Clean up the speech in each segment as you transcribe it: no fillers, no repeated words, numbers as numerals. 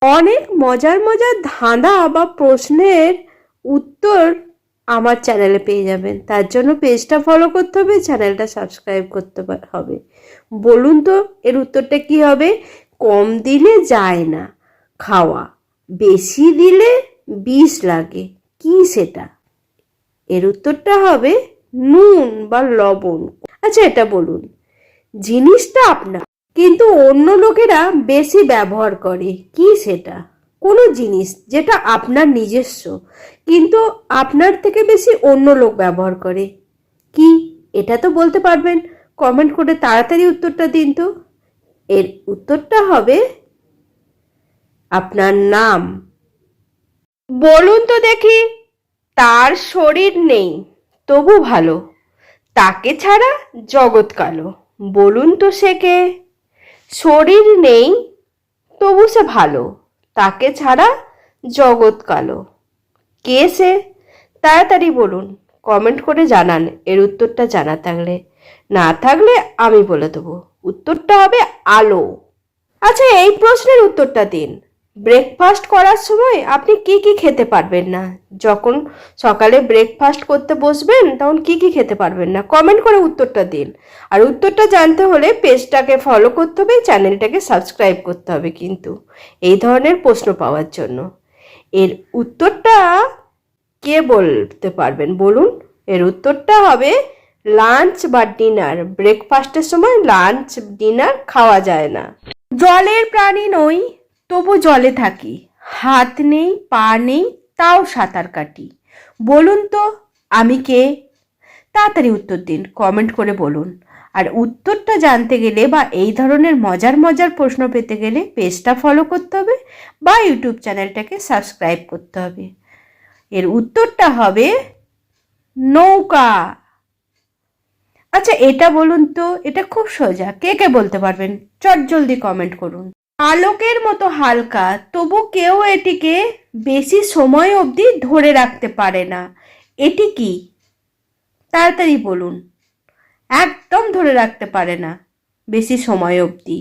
অনেক মজার মজার ধাঁধা বা প্রশ্নের উত্তর আমার চ্যানেলে পেয়ে যাবেন। তার জন্য পেজটা ফলো করতে হবে, চ্যানেলটা সাবস্ক্রাইব করতে হবে। বলুন তো এর উত্তরটা কি হবে? কম দিলে যায় না খাওয়া, বেশি দিলে বিষ লাগে, কি সেটা? এর উত্তরটা হবে নুন বা লবণ। আচ্ছা, এটা বলুন, জিনিসটা আপনার কিন্তু অন্য লোকেরা বেশি ব্যবহার করে, কি সেটা? কোনো জিনিস যেটা আপনার নিজস্ব কিন্তু আপনার থেকে বেশি অন্য লোক ব্যবহার করে, কি? এটা তো বলতে পারবেন, কমেন্ট করে তাড়াতাড়ি উত্তরটা দিন তো। এর উত্তরটা হবে আপনার নাম। বলুন তো দেখি, তার শরীর নেই তবু ভালো, তাকে ছাড়া জগৎ কালো। বলুন তো সে কে? শরীর নেই তবু সে ভালো, তাকে ছাড়া জগৎ কালো। কে সে? তাড়াতাড়ি বলুন, কমেন্ট করে জানান এর উত্তরটা জানা থাকলে। না থাকলে আমি বলে দেবো, উত্তরটা হবে আলো। আচ্ছা, এই প্রশ্নের উত্তরটা দিন। ব্রেকফাস্ট করার সময় আপনি কি কি খেতে পারবেন না? যখন সকালে ব্রেকফাস্ট করতে বসবেন তখন কি কি খেতে পারবেন না? কমেন্ট করে উত্তরটা দিন। আর উত্তরটা জানতে হলে পেজটাকে ফলো করতে হবে, চ্যানেলটাকে সাবস্ক্রাইব করতে হবে কিন্তু এই ধরনের প্রশ্ন পাওয়ার জন্য। এর উত্তরটা কে বলতে পারবেন বলুন? এর উত্তরটা হবে লাঞ্চ বা ডিনার। ব্রেকফাস্টের সময় লাঞ্চ ডিনার খাওয়া যায় না। জলের প্রাণী নই তবু জলে থাকি, হাত নেই পা নেই তাও সাঁতার কাটি। বলুন তো আমি কে? তাড়াতাড়ি উত্তর দিন, কমেন্ট করে বলুন। আর উত্তরটা জানতে গেলে বা এই ধরনের মজার মজার প্রশ্ন পেতে গেলে পেজটা ফলো করতে হবে বা ইউটিউব চ্যানেলটাকে সাবস্ক্রাইব করতে হবে। এর উত্তরটা হবে নৌকা। আচ্ছা, এটা বলুন তো, এটা খুব সোজা, কে কে বলতে পারবেন? চটজলদি কমেন্ট করুন। আলোকের মতো হালকা তবু কেউ এটিকে বেশি সময় অবধি ধরে রাখতে পারে না, এটি কি? তাড়াতাড়ি বলুন। একদম ধরে রাখতে পারে না বেশি সময় অবধি।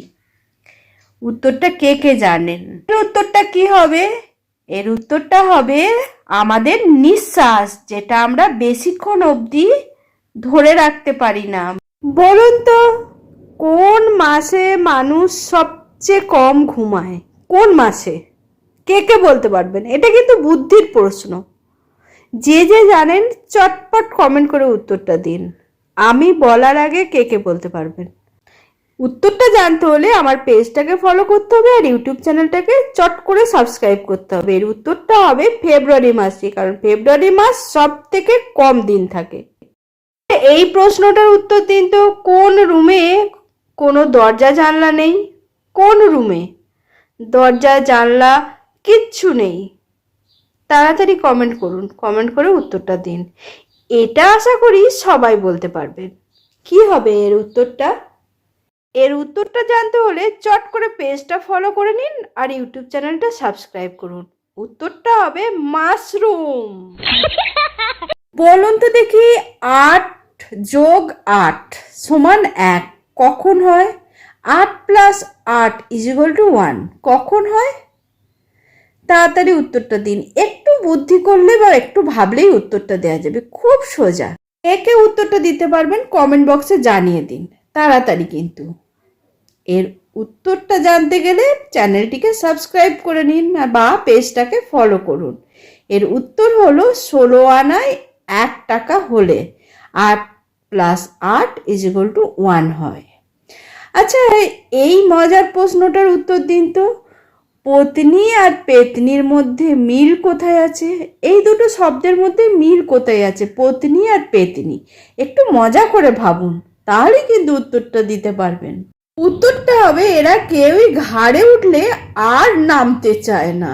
উত্তরটা কে কে জানেন? এর উত্তরটা কি হবে? এর উত্তরটা হবে আমাদের নিঃশ্বাস, যেটা আমরা বেশিক্ষণ অবধি ধরে রাখতে পারি না। বলুন তো কোন মাসে মানুষ সবচেয়ে কম ঘুমায়? কোন মাসে? কে কে বলতে পারবেন? এটা কিন্তু বুদ্ধির প্রশ্ন। যে যে জানেন চটপট কমেন্ট করে উত্তরটা দিন। আমি বলার আগে কে কে বলতে পারবেন? উত্তরটা জানতে হলে আমার পেজটাকে ফলো করতে হবে আর ইউটিউব চ্যানেলটাকে চট করে সাবস্ক্রাইব করতে হবে। এর উত্তরটা হবে ফেব্রুয়ারি মাসে, কারণ ফেব্রুয়ারি মাস সব থেকে কম দিন থাকে। এই প্রশ্নটার উত্তর দিন তো, কোন রুমে কোনো দরজা জানলা নেই? কোন রুমে দরজা জানলা কিচ্ছু নেই? তাড়াতাড়ি কমেন্ট করুন, কমেন্ট করে উত্তরটা দিন। এটা আশা করি সবাই বলতে পারবেন। কি হবে এর উত্তরটা? এর উত্তরটা জানতে হলে চট করে পেজটা ফলো করে নিন আর ইউটিউব চ্যানেলটা সাবস্ক্রাইব করুন। উত্তরটা হবে মাশরুম। বলুন তো দেখি, 8 যোগ 8 সমান 1 কখন হয়? 8 প্লাস 8 ইজিক্যাল টু 1 কখন হয়? তাড়াতাড়ি উত্তরটা দিন। একটু বুদ্ধি করলে বা একটু ভাবলেই উত্তরটা দেওয়া যাবে, খুব সোজা। একে উত্তরটা দিতে পারবেন কমেন্ট বক্সে জানিয়ে দিন তাড়াতাড়ি কিন্তু। এর উত্তরটা জানতে গেলে চ্যানেলটিকে সাবস্ক্রাইব করে নিন বা পেজটাকে ফলো করুন। এর উত্তর হলো 16 আনায় 1 টাকা হলে 8 প্লাস 8 ইজিক্যাল টু 1 হয়। আচ্ছা, এই মজার প্রশ্নটার উত্তর দিন তো, পত্নী আর পেতনির মধ্যে মিল কোথায় আছে? এই দুটো শব্দের মধ্যে মিল কোথায় আছে, পত্নী আর পেতনি? একটু মজা করে ভাবুন, তাহলে কিন্তু উত্তরটা দিতে পারবেন। উত্তরটা হবে এরা কেউই ঘাড়ে উঠলে আর নামতে চায় না।